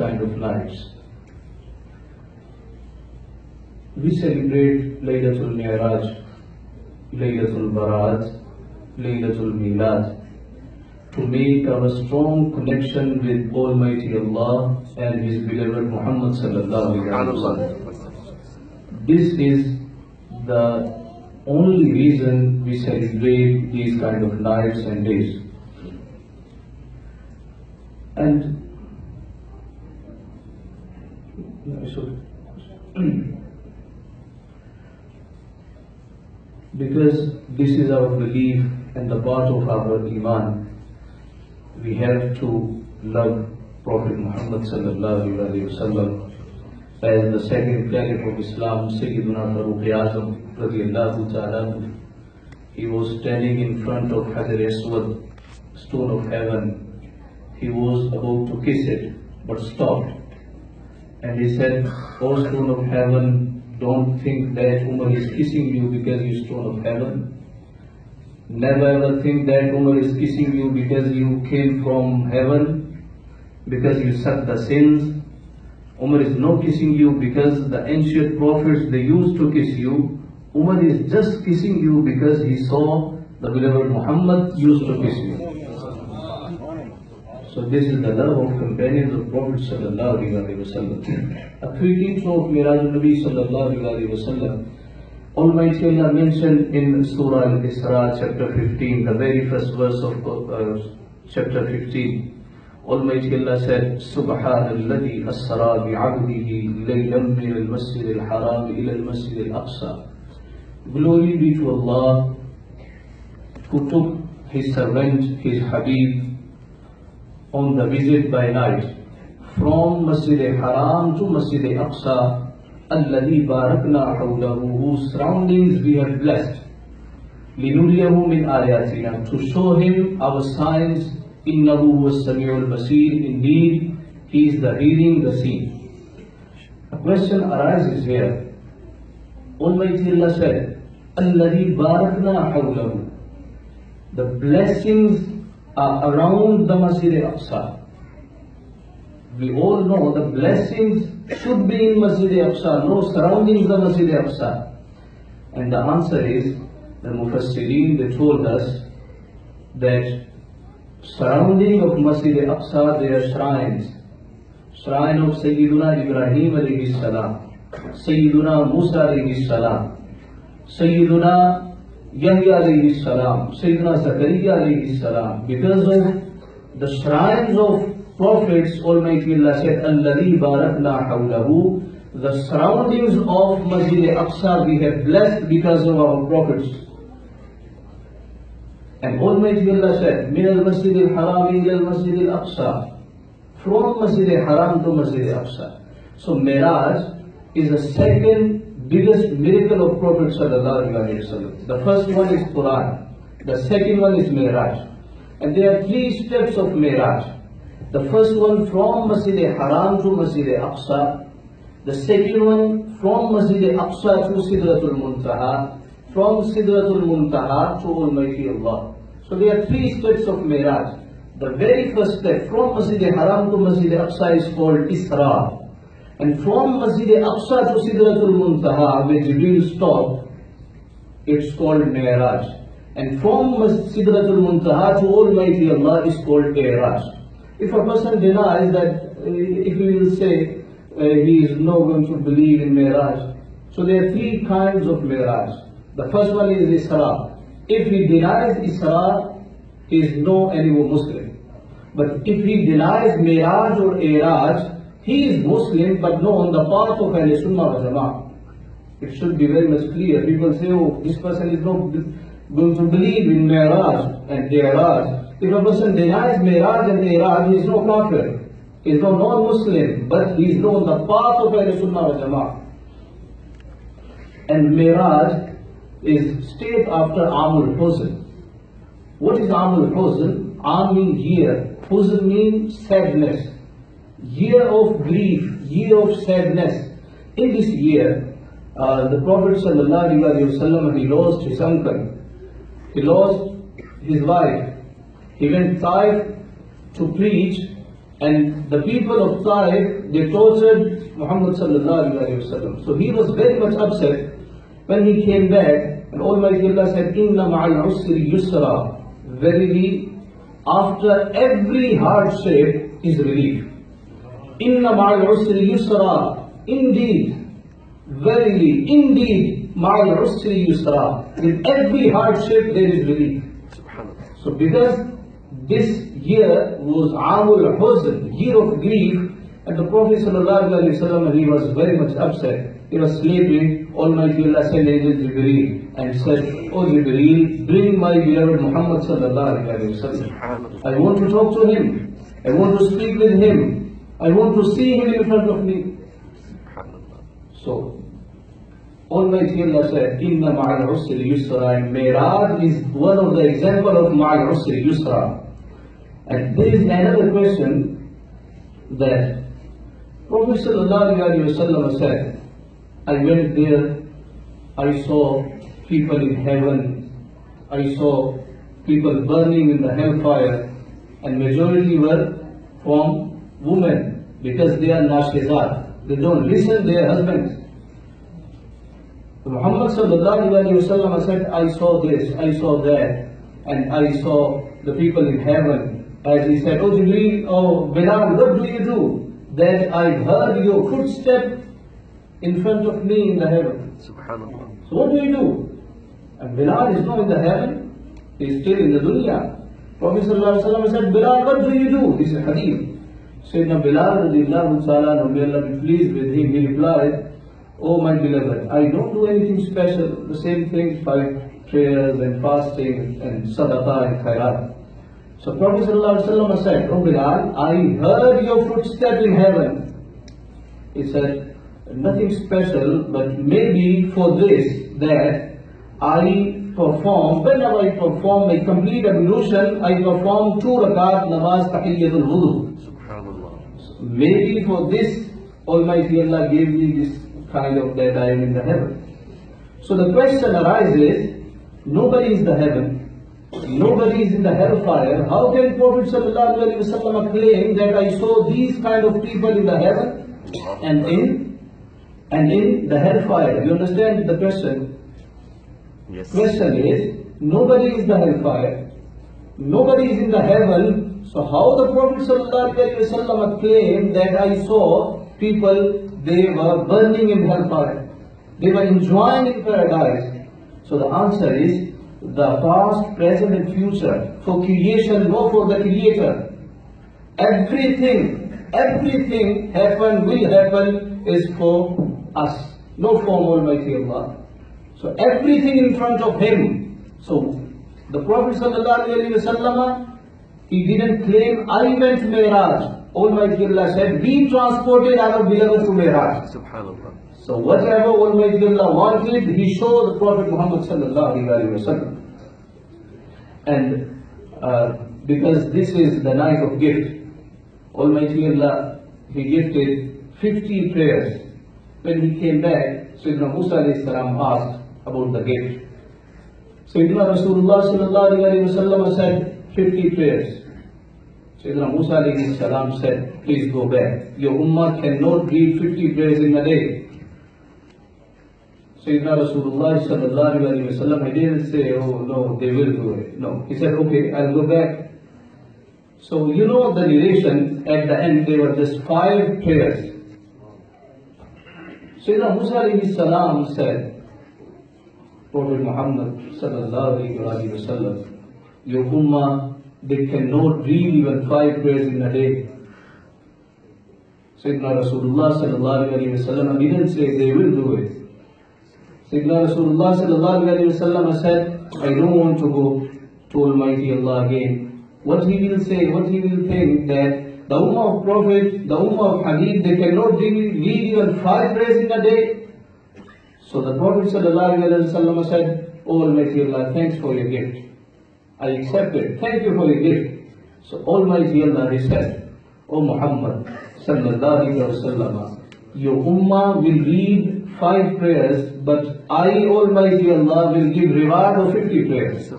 kind of nights. We celebrate Laylatul Miraj, Laylatul Barat, Laylatul Milad to make our strong connection with Almighty Allah and His beloved Muhammad sallallahu alaihi wasallam. This is the only reason we celebrate these kind of nights and days. And because this is our belief and the part of our Iman, we have to love Prophet Muhammad sallallahu alaihi wasallam. As the second caliph of Islam, Sayyiduna Faruq-e-Azam radiyallahu ta'ala, he was standing in front of Hajar Aswad, stone of heaven. He was about to kiss it, but stopped. And he said, "O stone of heaven, don't think that Umar is kissing you because you stone of heaven. Never ever think that Umar is kissing you because you came from heaven, because you sucked the sins. Umar is not kissing you because the ancient prophets, they used to kiss you. Umar is just kissing you because he saw the beloved Muhammad used to kiss you." So this is the love of companions of Prophet sallallahu alaihi wasallam. A greetings of Miraj-ul-Nabi sallallahu alaihi wasallam. Almighty Allah mentioned in Surah Al-Isra chapter 15, the very first verse of chapter 15. Almighty Allah said, "Subhanalladhi asra bi'abdihi laylan min al-masjid al-haram ila al-masjid al-aqsa." Glory be to Allah who took His servant, His Habib, on the visit by night from Masjid al-Haram to Masjid al-Aqsa, alladhi barakna hawlahu, whose surroundings we have blessed, linuriyahu min ayatina, to show him our signs, innahu was sami'ul basir, indeed he is the hearing, the seeing. A question arises here. Almighty Allah said, alladhi barakna hawlahu, the blessings are around the Masjid al-Aqsa. We all know the blessings should be in Masjid al-Aqsa, no surroundings the Masjid al-Aqsa. And the answer is, the Mufassirin, they told us that surrounding of Masjid al-Aqsa, there are shrines. Shrine of Sayyiduna Ibrahim alayhi salam, Sayyiduna Musa alayhi salam, Sayyiduna Yahya alayhi salam, Sayyidina Zakaria alayhi salam. Because of the shrines of prophets, Almighty Allah said, "Alladhi barakna hawlahu," the surroundings of Masjid al-Aqsa we have blessed because of our prophets. And Almighty Allah said, "Min al-Masjid al-Haram ila al-Masjid al-Aqsa," from Masjid al-Haram to Masjid al-Aqsa. So Miraj is the second biggest miracle of Prophet sallallahu alaihi wasallam. The first one is Quran, the second one is Miraj, and there are three steps of Miraj. The first one from Masjid al-Haram to Masjid al-Aqsa, the second one from Masjid al-Aqsa to Sidratul Muntaha, from Sidratul Muntaha to Almighty Allah. So there are three steps of Miraj. The very first step from Masjid al-Haram to Masjid al-Aqsa is called Isra. And from Masjid al-Aqsa to Sidratul Muntaha, where Jibreel stopped, it's called Miraj. And from Sidratul Muntaha to Almighty Allah is called Iraj. If a person denies that, if we will say he is not going to believe in Miraj, so there are three kinds of Miraj. The first one is Isra. If he denies Isra, he is no anymore Muslim. But if he denies Miraj or Iraj, he is Muslim, but no on the path of Ahl Sunnah wal Jama'ah. It should be very much clear. People say, "Oh, this person is not going to believe in Miraj and Iraj." If a person denies Miraj and Iraj, he is no kafir. He is no non-Muslim, but he is not on the path of Ahl Sunnah wal Jama'ah. And Miraj is stayed after Amul Huzn. What is Amul Huzn? Am means year, Huzn means sadness. Year of grief, year of sadness. In this year, the Prophet ﷺ, he lost his uncle, he lost his wife. He went Taif to preach, And the people of Taif, they tortured Muhammad sallallahu alayhi wa sallam. So he was very much upset when he came back, and Almighty Allah said, Inna ma'al usri yusra. Verily, after every hardship is relief. Inna ma'al usri yusra. Indeed, verily, indeed, ma'al usri yusra. With every hardship there is relief. So because this year was Amul Huzn, year of grief, and the Prophet ﷺ, he was very much upset. He was sleeping. Almighty Allah sent angel Jibreel and said, "O Jibreel, bring my beloved Muhammad ﷺ. I want to talk to him. I want to speak with him. I want to see him in front of me." So Almighty Allah said, Inna ma'al usri yusra, and Miraj is one of the examples of ma'al usri yusra. And there is another question that Prophet ﷺ said, I went there, I saw people in heaven, I saw people burning in the hellfire, and majority were from women, because they are nashizat, they don't listen to their husbands. Muhammad ﷺ said, I saw this, I saw that, and I saw the people in heaven. As he said, "Oh Jibreel, oh Bilal, what do you do?" That I heard your footstep in front of me in the heaven. Subhanallah. So what do you do? And Bilal is not in the heaven, he is still in the dunya. Prophet ﷺ said, "Bilal, what do you do?" This is hadith. Sayyidina Bilal radiallahu ta'ala, may Allah be pleased with him, he replied, "Oh my beloved, I don't do anything special, the same thing, 5 prayers and fasting and sadaqah and khairat." So Prophet ﷺ said, "Oh Bilal, I heard your footstep in heaven." He said, "Nothing special, but maybe for this, that I perform, whenever I perform a complete ablution, I perform 2 rakat namaz tahiyyatul wudu." So maybe for this, Almighty Allah gave me this kind of that I am in the heaven. So the question arises, nobody is the heaven. Nobody is in the hellfire. How can Prophet ﷺ claim that I saw these kind of people in the heaven and in the hellfire? You understand the question? Yes. Question is, nobody is the hellfire. Nobody is in the heaven. So how the Prophet ﷺ claimed that I saw people, they were burning in hellfire. They were enjoying in paradise. So the answer is, the past, present and future, for creation, no for the creator. Everything happen, will happen is for us, no for Almighty Allah. So everything in front of him. So the Prophet ﷺ, he didn't claim, I went Miraj. Almighty Allah said, we transported our beloved to Miraj. Subhanallah. So whatever Almighty Allah wanted, he showed the Prophet Muhammad sallallahu alaihi wasallam. And because this is the night of gift, Almighty Allah, he gifted 50 prayers. When he came back, Sayyidina Musa alayhi salam asked about the gift. Sayyidina Rasulullah sallallahu alaihi wasallam said 50 prayers. Sayyidina Musa alayhi salam said, please go back. Your ummah cannot read 50 prayers in a day. Sayyidina Rasulullah sallallahu alaihi wasallam, he didn't say, oh no, they will do it. No, he said, okay, I'll go back. So you know the narration, at the end there were just 5 prayers. Sayyidina Musa alayhi salam said, Prophet Muhammad sallallahu alaihi wasallam, your ummah, they cannot read even 5 prayers in a day. Sayyidina Rasulullah sallallahu alaihi wasallam didn't say they will do it. Sayyidina Rasulullah sallallahu alaihi wasallam said, I don't want to go to Almighty Allah again. What he will say, what he will think, that the Ummah of Prophet, the Ummah of Hadith, they cannot read even 5 prayers in a day. So the Prophet sallallahu alaihi wasallam said, oh Almighty Allah, thanks for your gift. I accept it. Thank you for your gift. So Almighty Allah, he said, O Muhammad sallallahu alaihi wasallam, your ummah will read 5 prayers, but I, Almighty Allah, will give reward of 50 prayers.